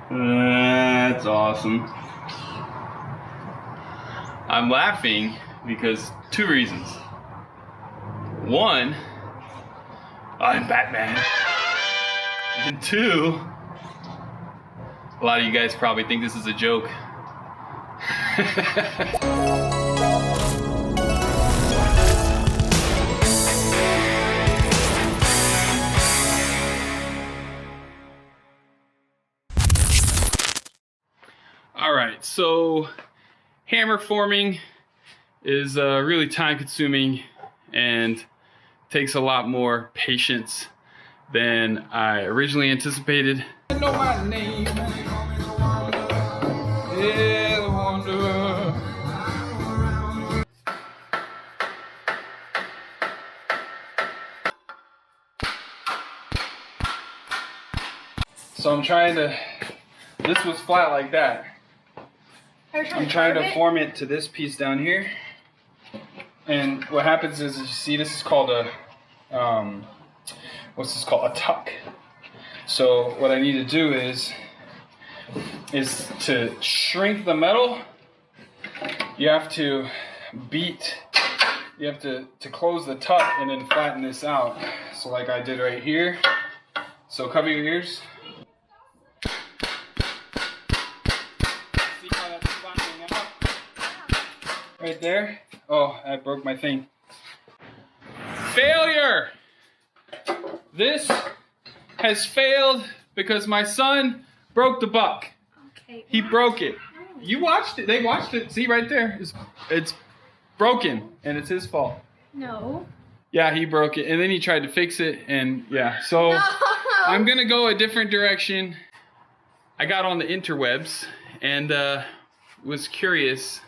That's awesome. I'm laughing because two reasons. One, I'm Batman. And two, a lot of you guys probably think this is a joke. Alright, so hammer forming is really time consuming and takes a lot more patience than I originally anticipated. I know my name. Yeah, the wanderer. So I'm trying to, this was flat like that. I'm trying to form it to this piece down here. And what happens is, you see, this is called a, what's this called? A tuck. So what I need to do is to shrink the metal. You have to close the tuck and then flatten this out. So like I did right here. So cover your ears. See how that's flattening out? Right there. Oh, I broke my thing. Failure! This has failed because my son broke the buck. Okay. He broke it. You watched it. They watched it. See right there? It's broken and it's his fault. No. Yeah, he broke it and then he tried to fix it and yeah. So No. I'm gonna go a different direction. I got on the interwebs and was curious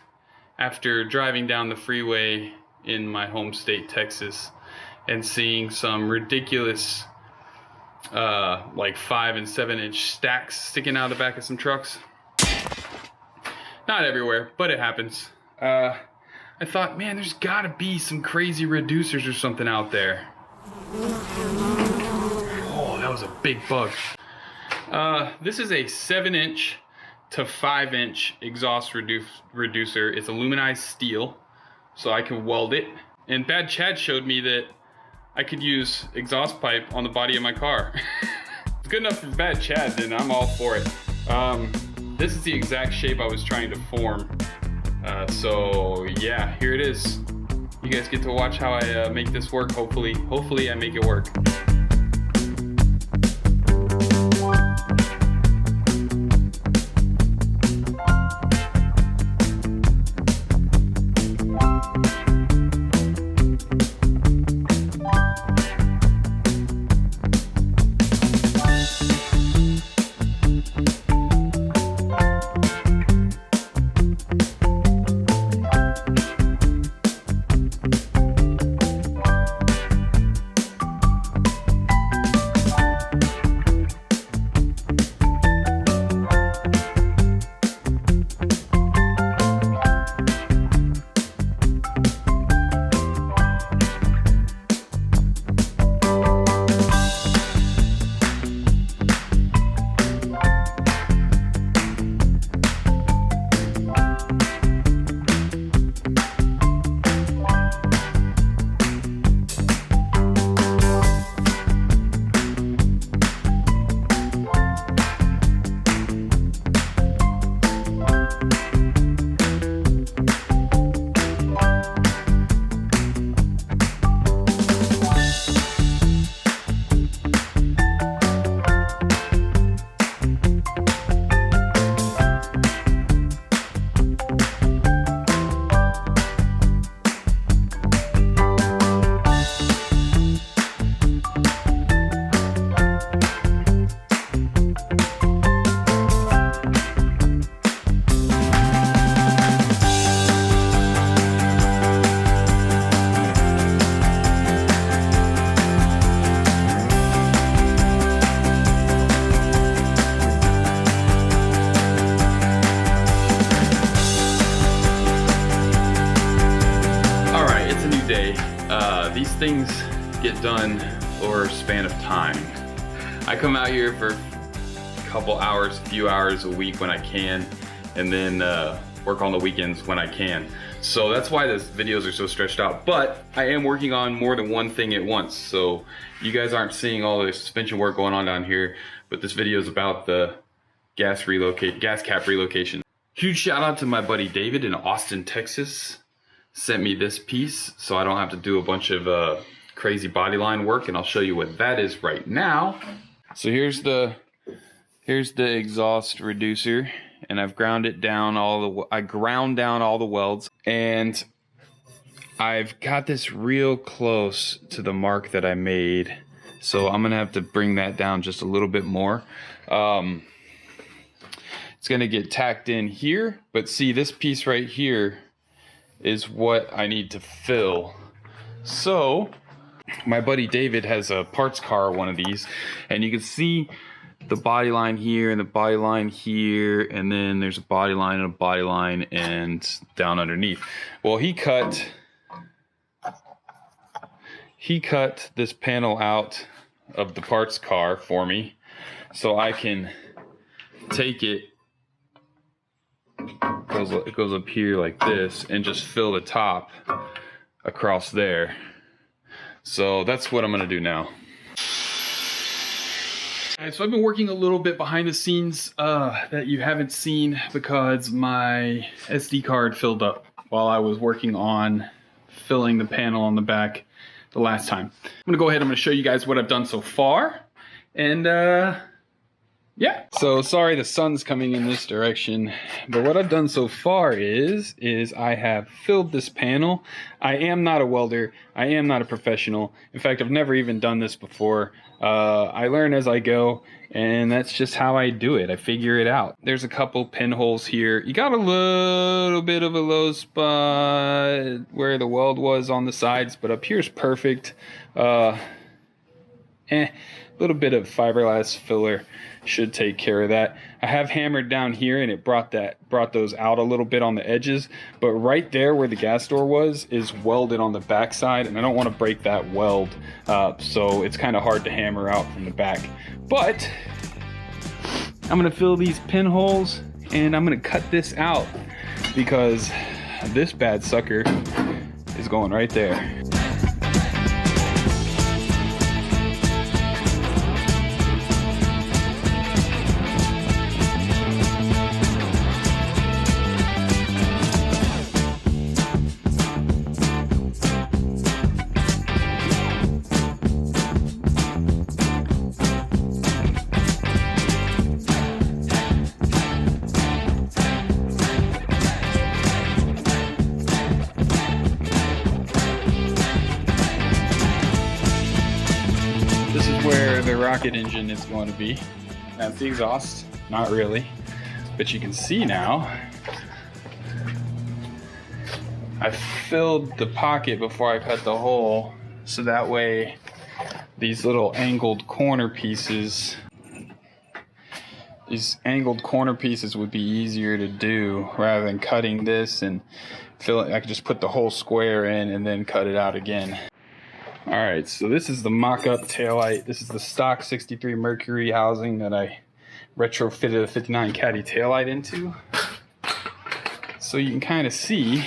after driving down the freeway in my home state, Texas, and seeing some ridiculous like 5 and 7 inch stacks sticking out of the back of some trucks. Not everywhere, but it happens. I thought, man, there's gotta be some crazy reducers or something out there. Oh, that was a big bug. This is a 7 inch to 5 inch exhaust reducer. It's aluminized steel, so I can weld it. And Bad Chad showed me that I could use exhaust pipe on the body of my car. It's good enough for Bad Chad, then I'm all for it. This is the exact shape I was trying to form. So yeah, here it is. You guys get to watch how I make this work. Hopefully I make it work. These things get done over a span of time. I come out here for a couple hours, few hours a week when I can, and then work on the weekends when I can. So that's why these videos are so stretched out. But I am working on more than one thing at once. So you guys aren't seeing all the suspension work going on down here, but this video is about the gas cap relocation. Huge shout out to my buddy David in Austin, Texas. Sent me this piece so I don't have to do a bunch of crazy body line work, and I'll show you what that is right now. So here's the exhaust reducer, and I've ground it down I ground down all the welds, and I've got this real close to the mark that I made, so I'm gonna have to bring that down just a little bit more. It's gonna get tacked in here, but see, this piece right here is what I need to fill. So my buddy David has a parts car, one of these, and you can see the body line here and the body line here, and then there's a body line and a body line and down underneath. Well, he cut this panel out of the parts car for me so I can take it, it goes up here like this, and just fill the top across there. So that's what I'm gonna do now. Alright, so I've been working a little bit behind the scenes that you haven't seen because my SD card filled up while I was working on filling the panel on the back the last time. I'm gonna go ahead, I'm gonna show you guys what I've done so far, and yeah. So sorry the sun's coming in this direction, but what I've done so far is I have filled this panel. I am not a welder, I am not a professional. In fact, I've never even done this before. I learn as I go, and that's just how I do it. I figure it out. There's a couple pinholes here. You got a little bit of a low spot where the weld was on the sides, but up here's perfect. A little bit of fiberglass filler should take care of that. I have hammered down here, and it brought those out a little bit on the edges, but right there where the gas door was is welded on the back side, and I don't want to break that weld, so it's kind of hard to hammer out from the back. But I'm gonna fill these pinholes, and I'm gonna cut this out because this bad sucker is going right there. This is where the rocket engine is going to be. That's the exhaust, not really, but you can see now I filled the pocket before I cut the hole, so that way these little angled corner pieces, would be easier to do rather than cutting this and fill it. I could just put the whole square in and then cut it out again. Alright, so this is the mock-up taillight. This is the stock 63 Mercury housing that I retrofitted a 59 Caddy taillight into. So you can kind of see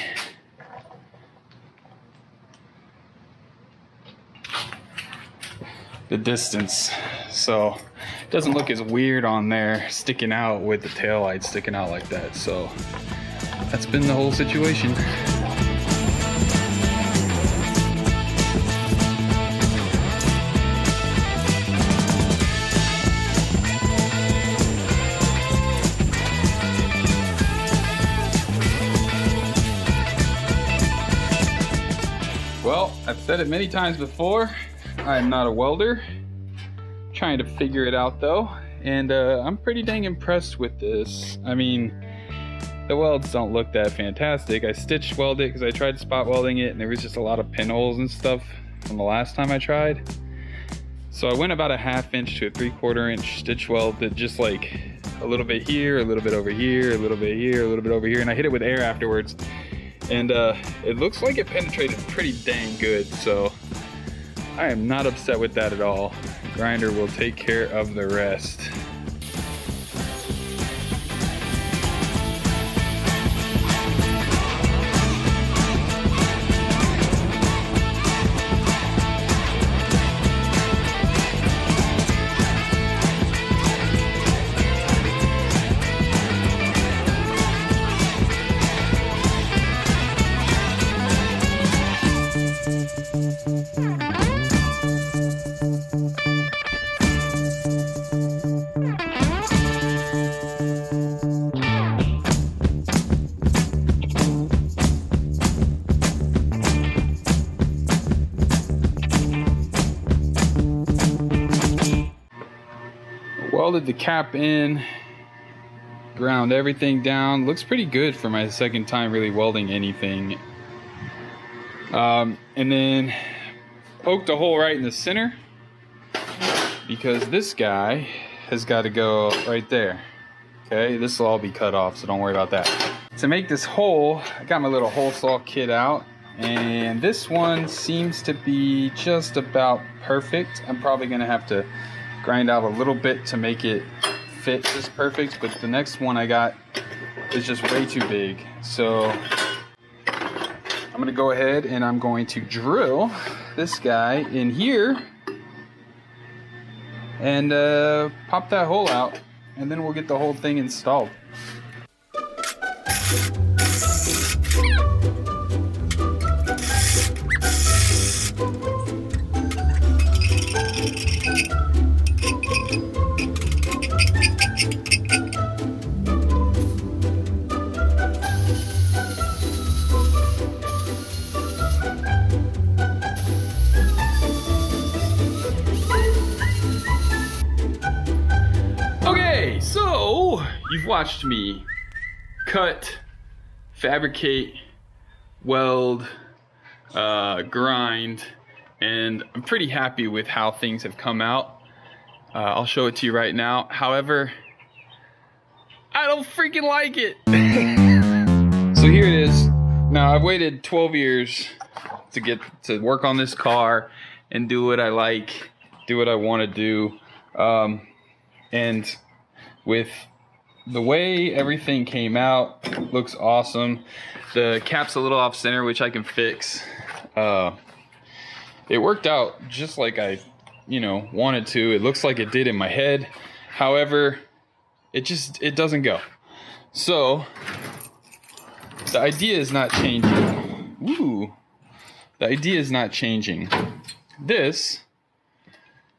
the distance. So it doesn't look as weird on there sticking out with the taillight sticking out like that. So that's been the whole situation. Well, I've said it many times before, I'm not a welder. Trying to figure it out though, and I'm pretty dang impressed with this. I mean, the welds don't look that fantastic. I stitch welded it because I tried spot welding it, and there was just a lot of pinholes and stuff from the last time I tried. So I went about a 1/2 inch to a 3/4 inch stitch weld that just like a little bit here, a little bit over here, a little bit here, a little bit over here, and I hit it with air afterwards. And it looks like it penetrated pretty dang good, so I am not upset with that at all. Grinder will take care of the rest. Welded the cap in, ground everything down. Looks pretty good for my second time really welding anything. And then poked a hole right in the center because this guy has got to go right there. Okay, this will all be cut off, so don't worry about that. To make this hole, I got my little hole saw kit out, and this one seems to be just about perfect. I'm probably gonna have to grind out a little bit to make it fit just perfect, but the next one I got is just way too big. So I'm gonna go ahead and I'm going to drill this guy in here and pop that hole out, and then we'll get the whole thing installed. So, you've watched me cut, fabricate, weld, grind, and I'm pretty happy with how things have come out. I'll show it to you right now. However, I don't freaking like it. So here it is. Now, I've waited 12 years to get to work on this car and do what I like, do what I want to do. And with the way everything came out, looks awesome. The cap's a little off center, which I can fix. It worked out just like I, wanted to. It looks like it did in my head. However, it doesn't go. So the idea is not changing. Ooh, the idea is not changing. This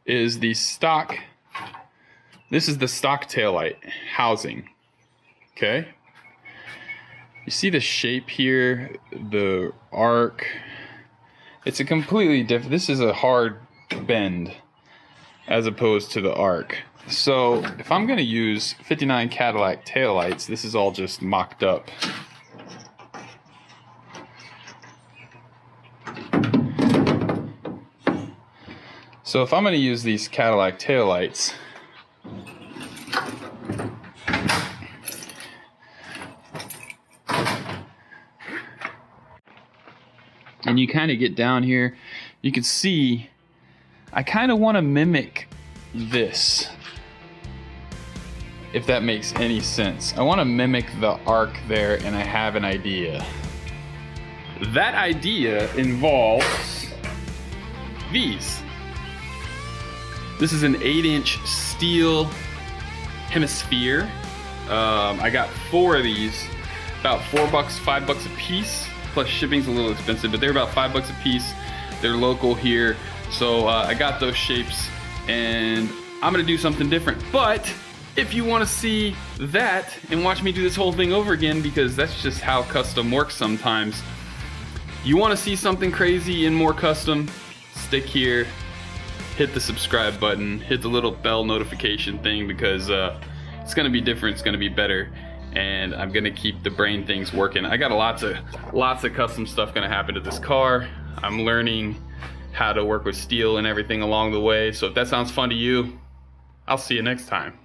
is the stock. This is the stock taillight housing, okay? You see the shape here, the arc. It's a completely different, this is a hard bend as opposed to the arc. So if I'm gonna use 59 Cadillac taillights, this is all just mocked up. So if I'm gonna use these Cadillac taillights, and you kind of get down here, you can see I kind of want to mimic this, if that makes any sense. I want to mimic the arc there, and I have an idea. That idea involves these. This is an 8-inch steel hemisphere. I got 4 of these, about $4, $5 a piece. Plus shipping's a little expensive, but they're about $5 a piece. They're local here, so I got those shapes, and I'm gonna do something different. But if you want to see that and watch me do this whole thing over again, because that's just how custom works sometimes, you want to see something crazy and more custom, stick here, hit the subscribe button, hit the little bell notification thing, because it's gonna be different, it's gonna be better, and I'm gonna keep the brain things working. I got lots of custom stuff gonna happen to this car. I'm learning how to work with steel and everything along the way. So if that sounds fun to you, I'll see you next time.